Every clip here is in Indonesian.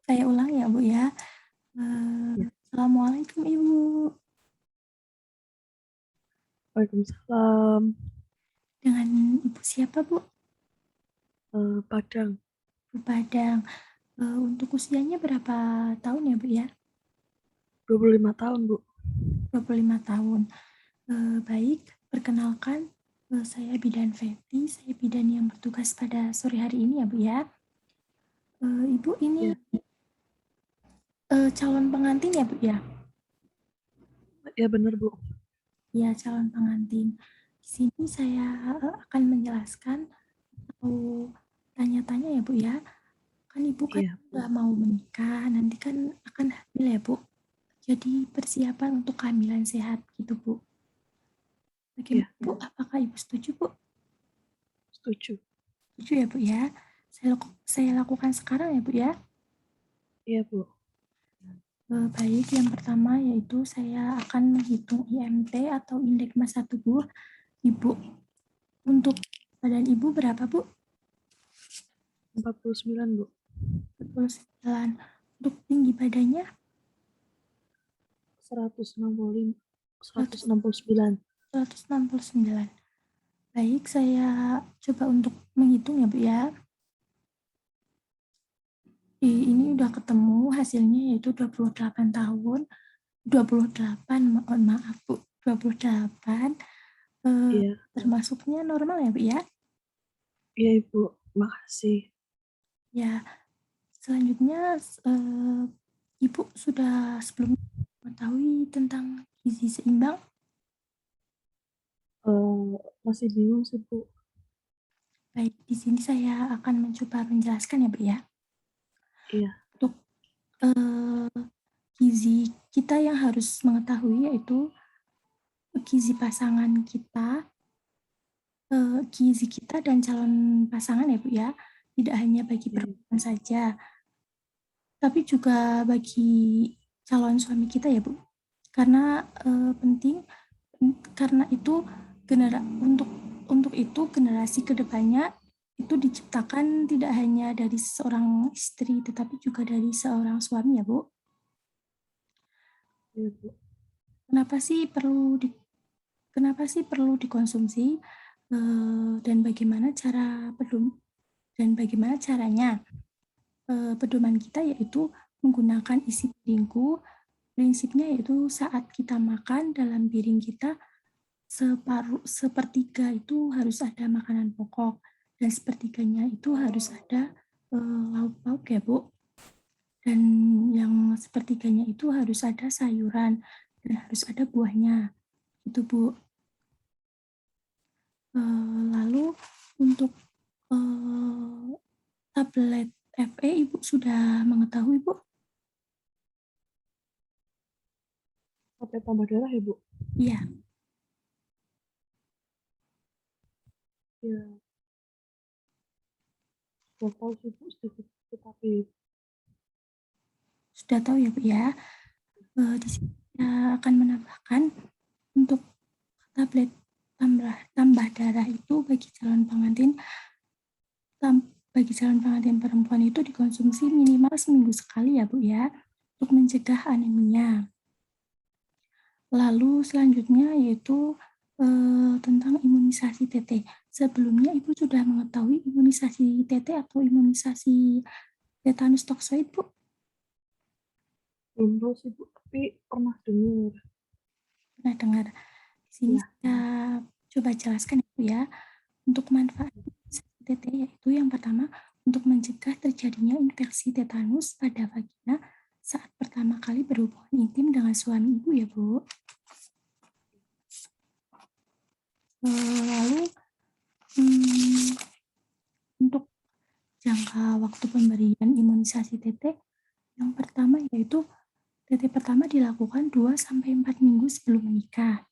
Saya ulang ya, Bu, ya. Ya. Assalamualaikum, Ibu. Waalaikumsalam. Dengan Ibu siapa, Bu? Padang. Bu Padang. Untuk usianya berapa tahun ya, Bu, ya? 25 tahun, Bu. 25 tahun. Baik, perkenalkan, saya Bidan Feti. Saya bidan yang bertugas pada sore hari ini ya, Bu, ya. Ibu ini Ya, calon pengantin ya, Bu, ya? ya benar, Bu. Ya, calon pengantin. Di sini saya akan menjelaskan atau tanya-tanya ya, Bu, ya. Kan Ibu kan Iya, udah mau menikah, nanti kan akan hamil ya, Bu. Jadi persiapan untuk kehamilan sehat gitu, Bu. iya, Bagaimana, Bu? Apakah Ibu setuju, Bu? setuju. Setuju ya, Bu, ya. Saya lakukan sekarang ya, Bu, ya. Iya, Bu. Baik, yang pertama yaitu saya akan menghitung IMT atau indeks massa tubuh Ibu. Untuk badan Ibu berapa, Bu? 49, Bu. 49. Untuk tinggi badannya 165, 100 169. 169. Baik, saya coba untuk menghitung ya, Bu, ya. Ini udah ketemu hasilnya yaitu 28 tahun. 28, mohon maaf, Bu. 28, Iya, termasuknya normal ya, Bu, ya? iya, Ibu. Makasih. Ya, selanjutnya, Ibu sudah sebelumnya mengetahui tentang gizi seimbang? Masih bingung sih, Bu. Baik, di sini saya akan mencoba menjelaskan ya, Bu, ya. Iya, Untuk gizi kita yang harus mengetahui yaitu gizi pasangan kita, gizi kita dan calon pasangan ya, Bu, ya. Tidak hanya bagi iya, perempuan saja, tapi juga bagi calon suami kita ya, Bu. Karena penting, karena itu untuk itu generasi kedepannya itu diciptakan tidak hanya dari seorang istri, tetapi juga dari seorang suami ya, Bu. iya, Bu. Kenapa sih perlu dikonsumsi, dan bagaimana caranya? Pedoman kita yaitu menggunakan isi piringku. Prinsipnya yaitu saat kita makan, dalam piring kita sepertiga itu harus ada makanan pokok dan sepertiganya itu harus ada lauk pauk ya, Bu. Dan yang sepertiganya itu harus ada sayuran dan harus ada buahnya. Itu, Bu. Lalu untuk tablet FE Ibu sudah mengetahui, Bu? Sampai tambah darah ya, Bu? Iya, Ya, sudah tahu sih, Bu, sedikit. Tetapi, sudah tahu ya, Bu, ya. Di sini saya akan menambahkan untuk tablet tambah darah itu bagi calon pengantin perempuan itu dikonsumsi minimal seminggu sekali ya, Bu, ya, untuk mencegah anemia. Lalu selanjutnya yaitu tentang imunisasi TT. Sebelumnya Ibu sudah mengetahui imunisasi TT atau imunisasi tetanus toksoid, Bu? belum tahu sih, Bu. Tapi pernah dengar. Pernah dengar? Di sini Ya, saya coba jelaskan ya, Bu, ya. Untuk manfaat imunisasi TT yaitu yang pertama, untuk mencegah terjadinya infeksi tetanus pada vagina saat pertama kali berhubungan intim dengan suami Ibu ya, Bu. Lalu untuk jangka waktu pemberian imunisasi TT, yang pertama yaitu TT pertama dilakukan 2-4 minggu sebelum menikah.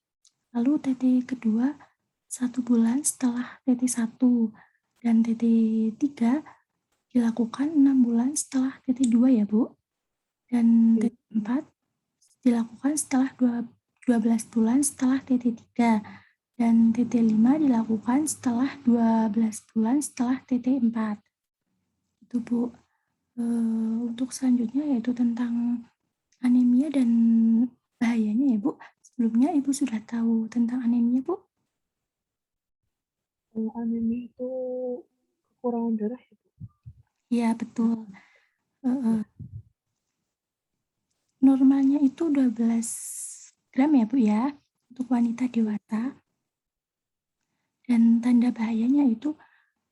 Lalu TT kedua 1 bulan setelah TT 1 dan TT 3 dilakukan 6 bulan setelah TT 2 ya, Bu. Dan ya. TT 4 dilakukan setelah 12 bulan setelah TT 3 dan TT 5 dilakukan setelah 12 bulan setelah TT 4. Itu, Bu. Untuk selanjutnya yaitu tentang anemia dan bahayanya ya Bu. Sebelumnya Ibu sudah tahu tentang anemia Bu? Anemia itu kekurangan darah ya, Bu? Iya betul. Normalnya itu 12 gram ya Bu ya untuk wanita dewasa. Dan tanda bahayanya itu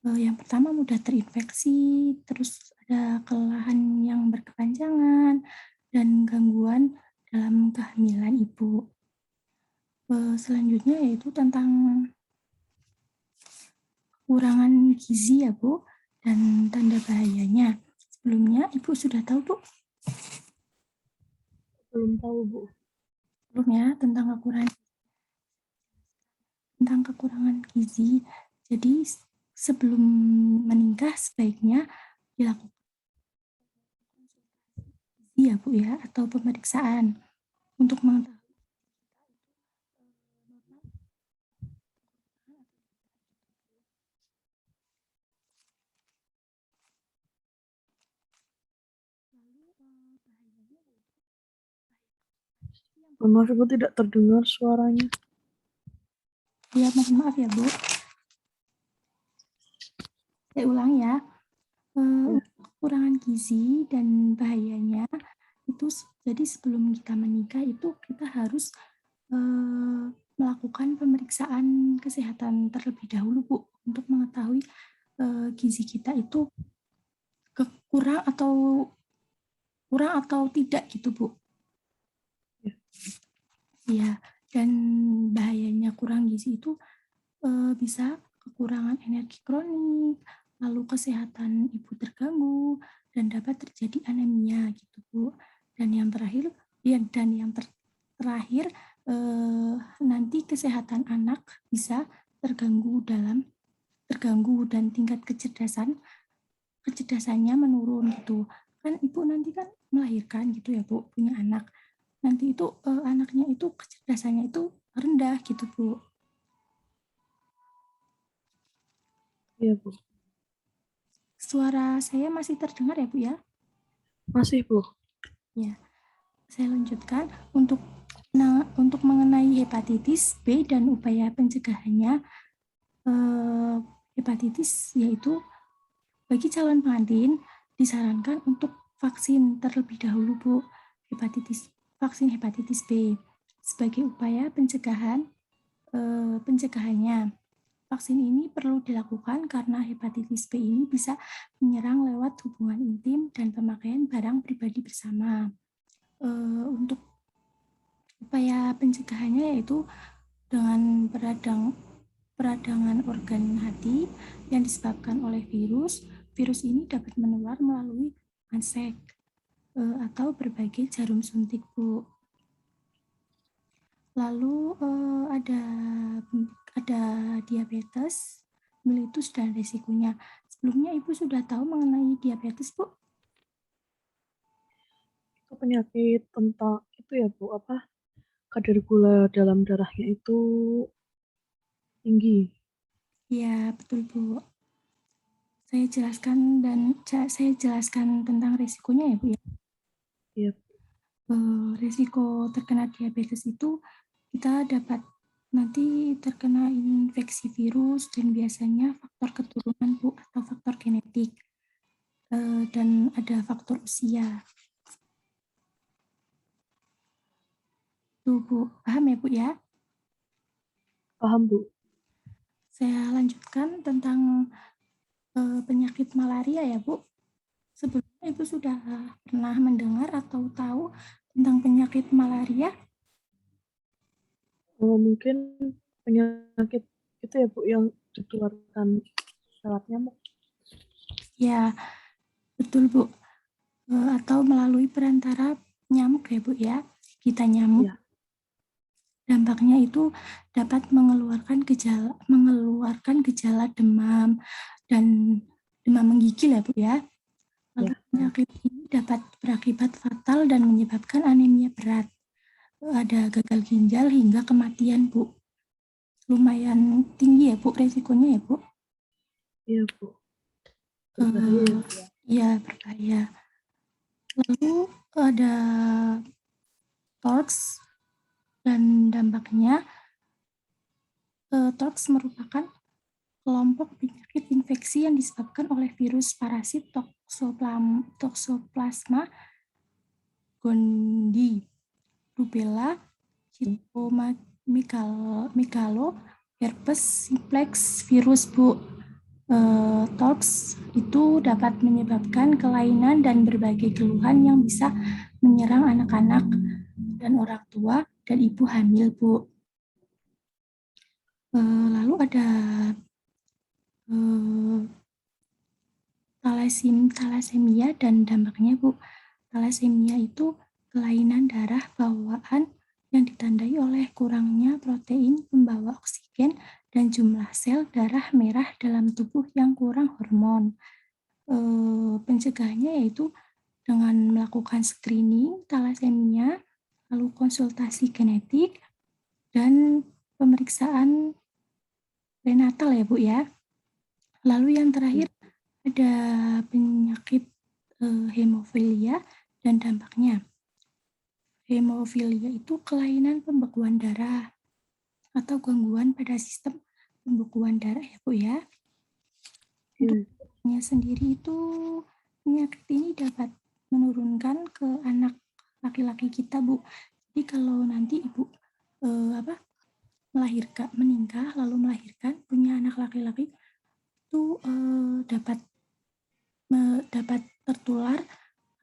yang pertama mudah terinfeksi, terus ada kelelahan yang berkepanjangan, dan gangguan dalam kehamilan ibu. Selanjutnya yaitu tentang kekurangan gizi ya Bu, dan tanda bahayanya. Sebelumnya Ibu sudah tahu Bu? Belum tahu, Bu. Belum ya, tentang kekurangan gizi. Jadi sebelum menikah sebaiknya dilakukan gizi ya Bu ya, atau pemeriksaan untuk mengetahui Maaf, Ibu tidak terdengar suaranya. ya, mohon maaf ya Bu. Saya ulang ya. Ya. Kekurangan gizi dan bahayanya itu jadi sebelum kita menikah itu kita harus melakukan pemeriksaan kesehatan terlebih dahulu Bu untuk mengetahui gizi kita itu kurang atau tidak gitu Bu. Ya. Ya, dan bahayanya kurang gizi itu bisa kekurangan energi kronik, lalu kesehatan ibu terganggu, dan dapat terjadi anemia gitu Bu. Dan yang terakhir, terakhir nanti kesehatan anak bisa terganggu dan tingkat kecerdasannya menurun gitu. Kan ibu nanti kan melahirkan gitu ya Bu, punya anak. Nanti itu anaknya itu kecerdasannya itu rendah gitu Bu. Iya, Bu. Suara saya masih terdengar ya Bu ya? Masih, Bu. Ya, saya lanjutkan untuk mengenai hepatitis B dan upaya pencegahannya. Hepatitis yaitu bagi calon pengantin disarankan untuk vaksin terlebih dahulu Bu, vaksin hepatitis B sebagai upaya pencegahannya. Vaksin ini perlu dilakukan karena hepatitis B ini bisa menyerang lewat hubungan intim dan pemakaian barang pribadi bersama. Untuk upaya pencegahannya yaitu dengan peradangan organ hati yang disebabkan oleh virus. Virus ini dapat menular melalui handshake atau berbagai jarum suntik Bu. Lalu ada diabetes, mellitus dan risikonya. Sebelumnya Ibu sudah tahu mengenai diabetes Bu? Itu penyakit tentang itu ya, Bu, apa? Kadar gula dalam darahnya itu tinggi. Ya, betul Bu. Saya jelaskan tentang risikonya ya Bu ya. Iya. Risiko terkena diabetes itu kita dapat nanti terkena infeksi virus dan biasanya faktor keturunan Bu atau faktor genetik dan ada faktor usia. Tuh Bu, paham ya Bu ya? Paham, Bu. Saya lanjutkan tentang penyakit malaria ya Bu. Sebelumnya Ibu sudah pernah mendengar atau tahu tentang penyakit malaria? Mungkin penyakit itu ya, Bu, yang ditularkan lewat nyamuk. Ya, betul Bu. Atau melalui perantara nyamuk ya Bu ya. Kita nyamuk. Ya. Dampaknya itu dapat mengeluarkan gejala demam dan demam menggigil ya Bu ya. Lalu penyakit ini dapat berakibat fatal dan menyebabkan anemia berat. Ada gagal ginjal hingga kematian Bu. Lumayan tinggi ya Bu resikonya ya Bu. Iya, Bu. Berbahaya ya, Bu. Iya, berbahaya. Lalu ada TORCH dan dampaknya. TORCH merupakan kelompok penyakit infeksi yang disebabkan oleh virus parasit Toxoplasma gondii, rubella, megalo, herpes simplex virus, Bu. TORCH itu dapat menyebabkan kelainan dan berbagai keluhan yang bisa menyerang anak-anak dan orang tua dan ibu hamil, Bu. Lalu ada thalassemia dan dampaknya, Bu. Thalassemia itu kelainan darah bawaan yang ditandai oleh kurangnya protein pembawa oksigen dan jumlah sel darah merah dalam tubuh yang kurang hormon. Pencegahannya yaitu dengan melakukan screening thalassemia, lalu konsultasi genetik, dan pemeriksaan prenatal ya, Bu ya. Lalu yang terakhir ada penyakit hemofilia dan dampaknya. Hemofilia itu kelainan pembekuan darah atau gangguan pada sistem pembekuan darah ya, Bu ya. Untuk penyakitnya sendiri itu, penyakit ini dapat menurunkan ke anak laki-laki kita, Bu. Jadi kalau nanti Ibu menikah lalu melahirkan punya anak laki-laki itu dapat tertular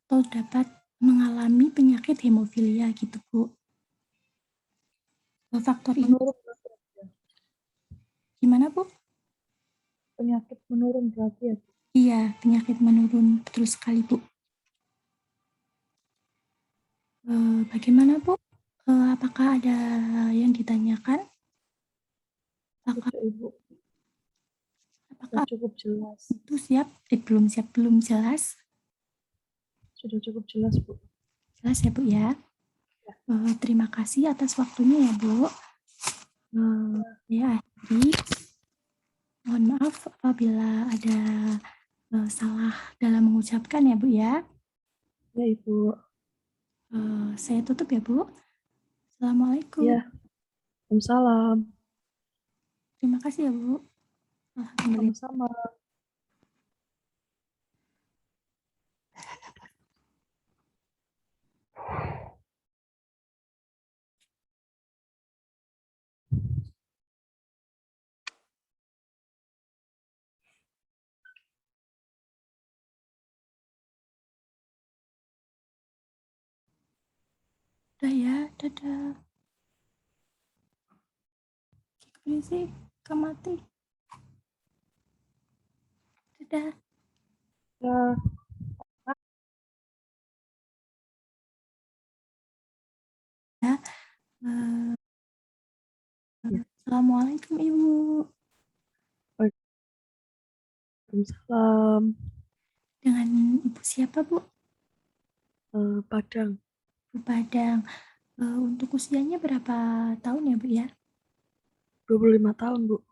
atau dapat mengalami penyakit hemofilia gitu, Bu. Faktor ini Menurun gimana, Bu? penyakit menurun berarti ya? Iya, penyakit menurun, betul sekali, Bu. Bagaimana, Bu? Apakah ada yang ditanyakan? Apakah, Sudah Ibu, sudah apakah cukup jelas. itu siap? Belum jelas. Sudah cukup jelas, Bu. Jelas ya, Bu ya. Terima kasih atas waktunya ya, Bu. Ya, akhiri. Mohon maaf apabila ada salah dalam mengucapkan ya, Bu ya. Ya, Ibu. Saya tutup ya, Bu. Assalamualaikum. Ya, Waalaikumsalam. Terima kasih ya, Bu. Alhamdulillah. Sama-sama. Udah ya, dadah. Berisik, mati. Dadah. Ya. Ya. Assalamualaikum, Ibu. Waalaikumsalam. Dengan Ibu siapa, Bu? Padang. Bu Padang. Untuk usianya berapa tahun ya, Bu ya? 25 tahun, Bu.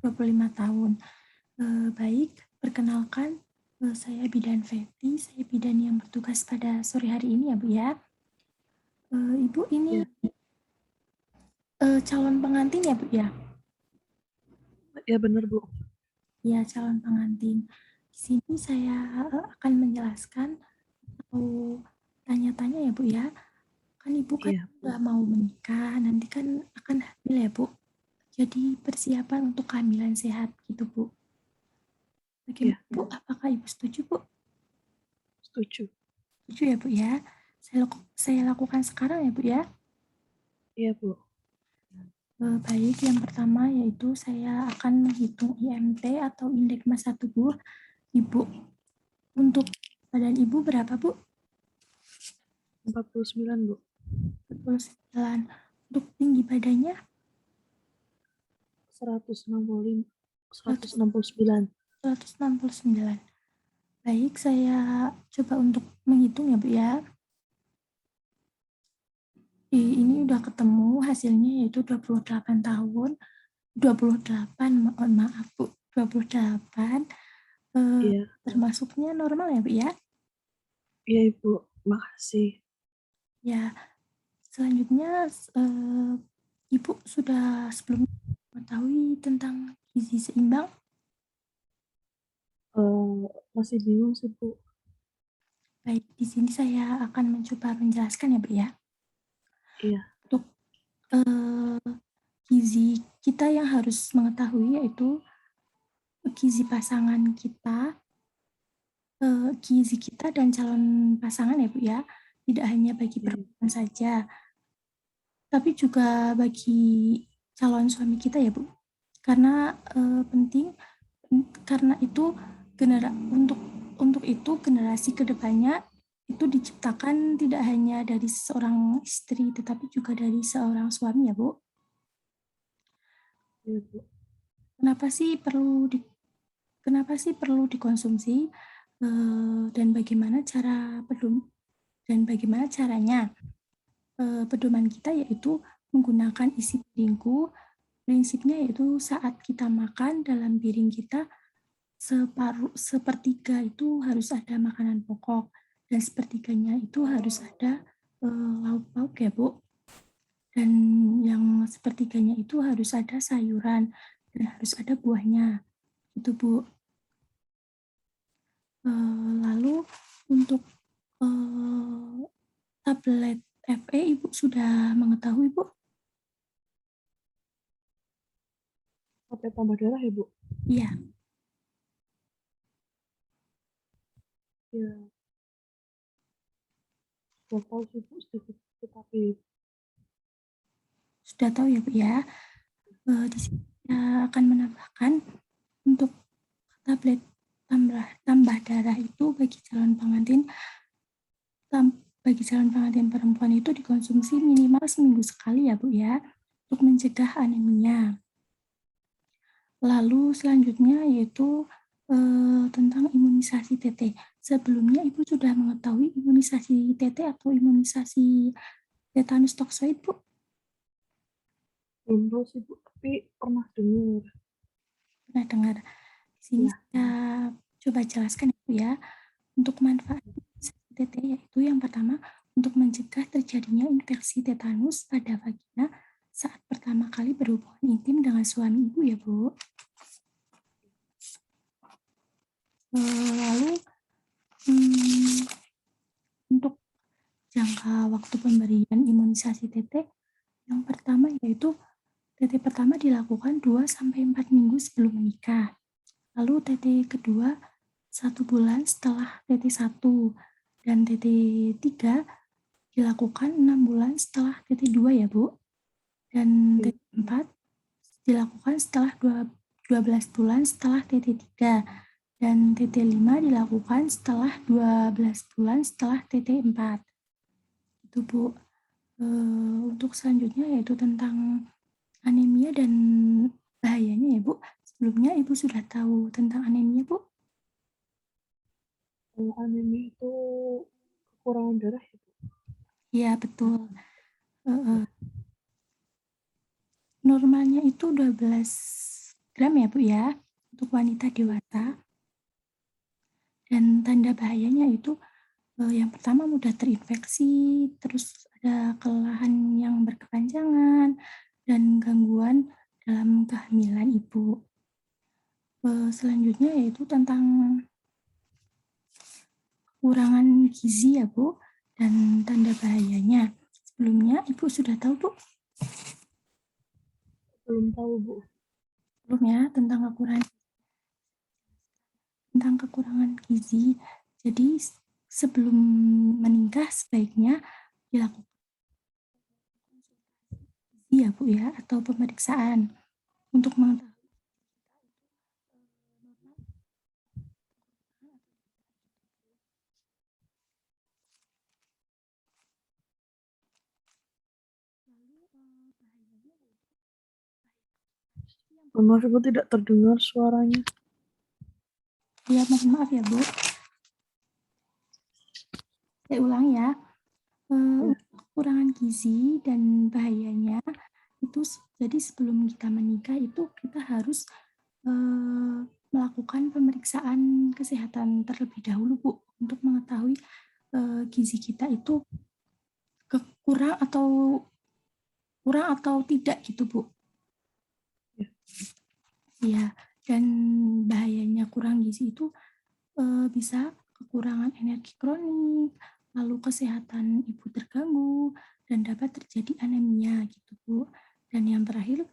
25 tahun. Baik, perkenalkan, saya Bidan Fetty, saya bidan yang bertugas pada sore hari ini ya, Bu ya. Ibu ini Ya. calon pengantin ya, Bu ya? Ya, benar, Bu. Ya, calon pengantin. Di sini saya akan menjelaskan atau tanya-tanya ya, Bu ya. Kan Ibu kan Iya, Bu. udah mau menikah, nanti kan akan hamil ya, Bu. Jadi persiapan untuk kehamilan sehat gitu, Bu. Bagaimana, Iya, Bu? Apakah Ibu setuju, Bu? setuju. Setuju ya, Bu ya. Saya lakukan sekarang ya, Bu ya. Iya, Bu. Baik, yang pertama yaitu saya akan menghitung IMT atau indeks massa tubuh Ibu. Untuk badan Ibu berapa, Bu? 49, Bu. 49. Untuk tinggi badannya 165, 169. 169. Baik, saya coba untuk menghitung ya, Bu ya. Ini udah ketemu hasilnya yaitu 28 tahun. 28, mohon maaf, Bu. 28. Iya, termasuknya normal ya, Bu, ya? iya Ibu, makasih. Ya, selanjutnya, Ibu sudah sebelumnya mengetahui tentang gizi seimbang? Masih bingung sih Bu. Baik, di sini saya akan mencoba menjelaskan ya, Bu, ya. Iya, Untuk, gizi kita yang harus mengetahui yaitu gizi pasangan kita, gizi kita dan calon pasangan ya, Bu, ya. Tidak hanya bagi iya, perempuan saja, tapi juga bagi calon suami kita ya, Bu. Karena, penting karena itu untuk itu generasi kedepannya itu diciptakan tidak hanya dari seorang istri tetapi juga dari seorang suami ya, Bu. iya Bu. Kenapa sih perlu di Kenapa sih perlu dikonsumsi, dan bagaimana caranya? Pedoman kita yaitu menggunakan isi piringku, prinsipnya yaitu saat kita makan dalam piring kita sepertiga itu harus ada makanan pokok dan sepertiganya itu harus ada, lauk pauk ya, Bu, dan yang sepertiganya itu harus ada sayuran dan harus ada buahnya, itu, Bu. Lalu untuk, eee, tablet FE Ibu sudah mengetahui, Bu? Sampai tambah darah ya Bu? Iya, Iya, udah tahu sih Bu sedikit, tapi sudah tahu ya, Bu, ya? Di sini saya akan menambahkan untuk tablet tambah darah itu bagi calon pengantin perempuan itu dikonsumsi minimal seminggu sekali ya, Bu, ya, untuk mencegah anemia. Lalu selanjutnya yaitu, tentang imunisasi TT. Sebelumnya Ibu sudah mengetahui imunisasi TT atau imunisasi tetanus toksoid, Bu? belum tahu sih Bu, tapi pernah dengar. Pernah dengar? Di sini Iya, saya coba jelaskan ya, Bu, ya. Untuk manfaat imunisasi TT yaitu yang pertama, untuk mencegah terjadinya infeksi tetanus pada vagina saat pertama kali berhubungan intim dengan suami Ibu ya, Bu. Lalu, mmm, untuk jangka waktu pemberian imunisasi TT, yang pertama yaitu TT pertama dilakukan 2 sampai 4 minggu sebelum menikah. Lalu TT kedua 1 bulan setelah TT 1 dan TT 3 dilakukan 6 bulan setelah TT 2 ya, Bu. Dan iya. TT 4 dilakukan setelah 12 bulan setelah TT 3 dan TT 5 dilakukan setelah 12 bulan setelah TT 4. Itu, Bu. Untuk selanjutnya yaitu tentang anemia dan bahayanya ya, Bu. Sebelumnya Ibu sudah tahu tentang anemia, Bu? Anemia itu kekurangan darah ya Bu? Iya, betul. Normalnya itu 12 gram ya, Bu, ya, untuk wanita dewasa. Dan tanda bahayanya itu, yang pertama mudah terinfeksi, terus ada kelelahan yang berkepanjangan, dan gangguan dalam kehamilan Ibu. Selanjutnya yaitu tentang kekurangan gizi ya, Bu, dan tanda bahayanya. Sebelumnya Ibu sudah tahu, Bu? Belum tahu Bu. Belum ya, tentang kekurangan gizi. Jadi sebelum menikah sebaiknya dilakukan gizi ya, Bu, ya, atau pemeriksaan untuk mengetahui Maaf Ibu tidak terdengar suaranya. ya, mohon maaf ya, Bu. Saya ulang ya. Ya, Untuk kekurangan gizi dan bahayanya itu jadi sebelum kita menikah itu kita harus melakukan pemeriksaan kesehatan terlebih dahulu, Bu, untuk mengetahui gizi kita itu kurang atau tidak gitu, Bu. Ya, dan bahayanya kurang gizi itu bisa kekurangan energi kronik, lalu kesehatan ibu terganggu, dan dapat terjadi anemia gitu, Bu. Dan yang terakhir,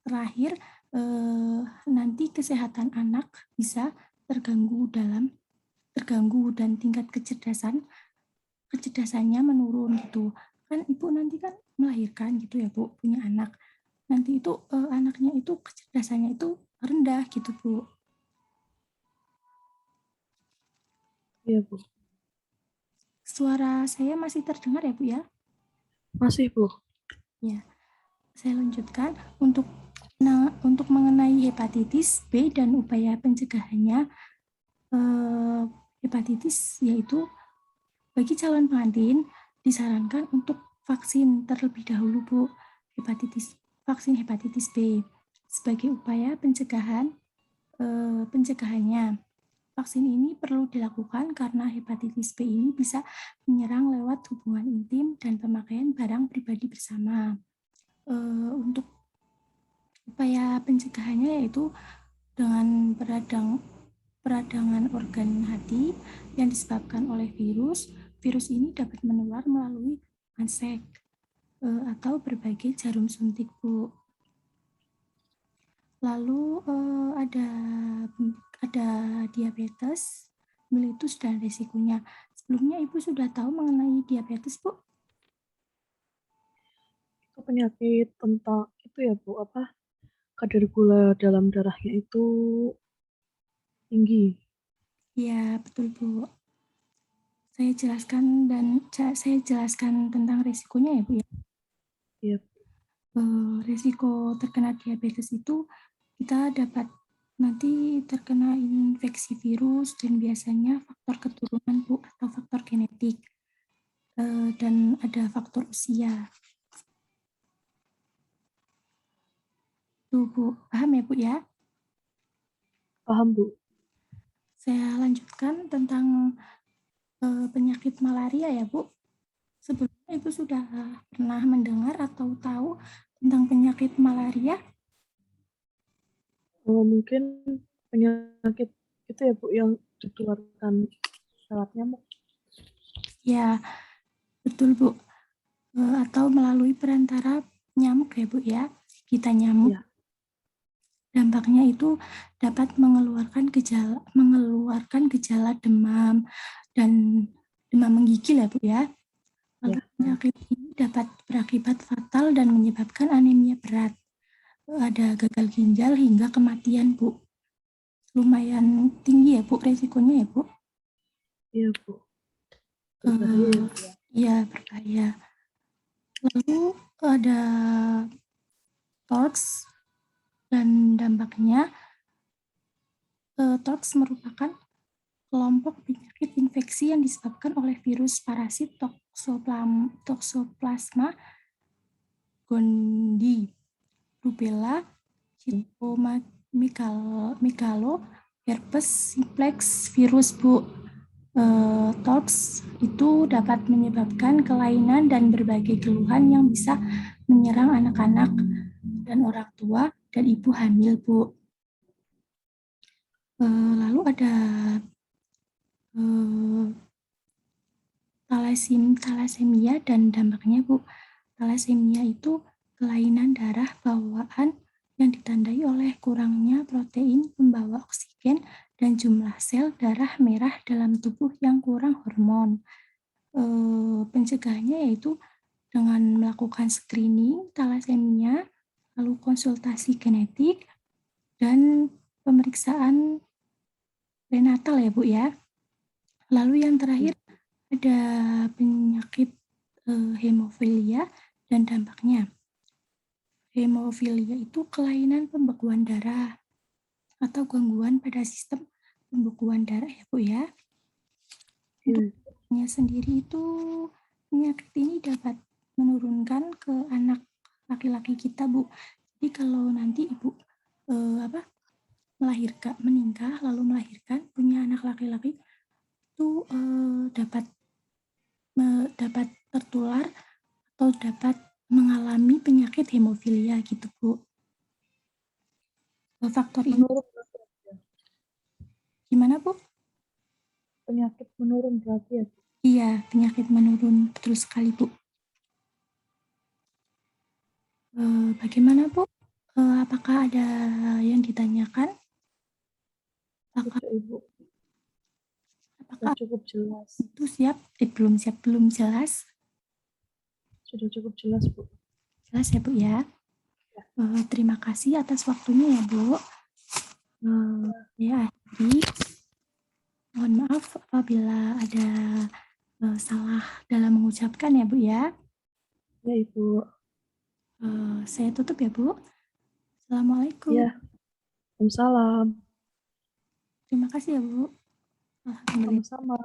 terakhir nanti kesehatan anak bisa terganggu dan tingkat kecerdasannya menurun gitu. Kan ibu nanti kan melahirkan gitu ya, Bu, punya anak. Nanti itu anaknya itu kecerdasannya itu rendah gitu, Bu. Iya, Bu. Suara saya masih terdengar ya, Bu ya? Masih, Bu. Ya, saya lanjutkan untuk mengenai hepatitis B dan upaya pencegahannya. Hepatitis yaitu bagi calon pengantin disarankan untuk vaksin terlebih dahulu, Bu. Vaksin hepatitis B sebagai upaya pencegahannya. Vaksin ini perlu dilakukan karena hepatitis B ini bisa menyerang lewat hubungan intim dan pemakaian barang pribadi bersama. Untuk upaya pencegahannya yaitu dengan peradangan organ hati yang disebabkan oleh virus. Virus ini dapat menular melalui ansek atau berbagai jarum suntik, Bu. Lalu ada diabetes, melitus dan resikonya. Sebelumnya Ibu sudah tahu mengenai diabetes, Bu? Itu penyakit tentang itu ya, Bu, apa? Kadar gula dalam darahnya itu tinggi. Ya, betul, Bu. Saya jelaskan tentang resikonya ya, Bu ya. Iya. Resiko terkena diabetes itu kita dapat nanti terkena infeksi virus dan biasanya faktor keturunan, Bu, atau faktor genetik. Dan ada faktor usia. Tuh, Bu. Paham ya, Bu ya? Paham, Bu. Saya lanjutkan tentang penyakit malaria ya, Bu. Sebelumnya Ibu sudah pernah mendengar atau tahu tentang penyakit malaria? Mungkin penyakit itu ya, Bu, yang ditularkan lewat nyamuk. Ya, betul, Bu. Atau melalui perantara nyamuk ya, Bu ya. Kita nyamuk. Ya. Dampaknya itu dapat mengeluarkan gejala demam dan demam menggigil ya, Bu ya. Lalu penyakit ini dapat berakibat fatal dan menyebabkan anemia berat. Ada gagal ginjal hingga kematian, Bu. Lumayan tinggi ya, Bu, resikonya ya, Bu. Iya, Bu. Berbahaya ya, Bu. Iya, berbahaya. Lalu ada TORCH dan dampaknya. TORCH merupakan kelompok penyakit infeksi yang disebabkan oleh virus parasit Toxoplasma gondii, rubella, cytomegalo, herpes simplex virus, Bu. TORCH itu dapat menyebabkan kelainan dan berbagai keluhan yang bisa menyerang anak-anak dan orang tua dan ibu hamil, Bu. Lalu ada talasemia dan dampaknya, Bu. Talasemia itu kelainan darah bawaan yang ditandai oleh kurangnya protein pembawa oksigen dan jumlah sel darah merah dalam tubuh yang kurang hormon. Pencegahannya yaitu dengan melakukan screening talasemia, lalu konsultasi genetik, dan pemeriksaan prenatal ya, Bu ya. Lalu yang terakhir ada penyakit hemofilia dan dampaknya. Hemofilia itu kelainan pembekuan darah atau gangguan pada sistem pembekuan darah ya, Bu ya. Untuk penyakitnya sendiri itu penyakit ini dapat menurunkan ke anak laki-laki kita, Bu. Jadi kalau nanti Ibu menikah lalu melahirkan, punya anak laki-laki itu dapat tertular atau dapat mengalami penyakit hemofilia gitu Bu. Faktor ini Menurun berarti ya. gimana Bu? Penyakit menurun berarti ya. Iya, penyakit menurun, betul sekali Bu. Bagaimana Bu? Apakah ada yang ditanyakan? Apakah, Tidak Ibu, sudah apakah cukup jelas. itu belum jelas? Sudah cukup jelas Bu. Jelas ya Bu ya. Terima kasih atas waktunya ya Bu. Ya akhiri. Mohon maaf apabila ada salah dalam mengucapkan ya Bu ya. Ya Ibu. Saya tutup ya Bu. Assalamualaikum. Ya, Waalaikumsalam. Terima kasih ya Bu. Alhamdulillah. Sama-sama.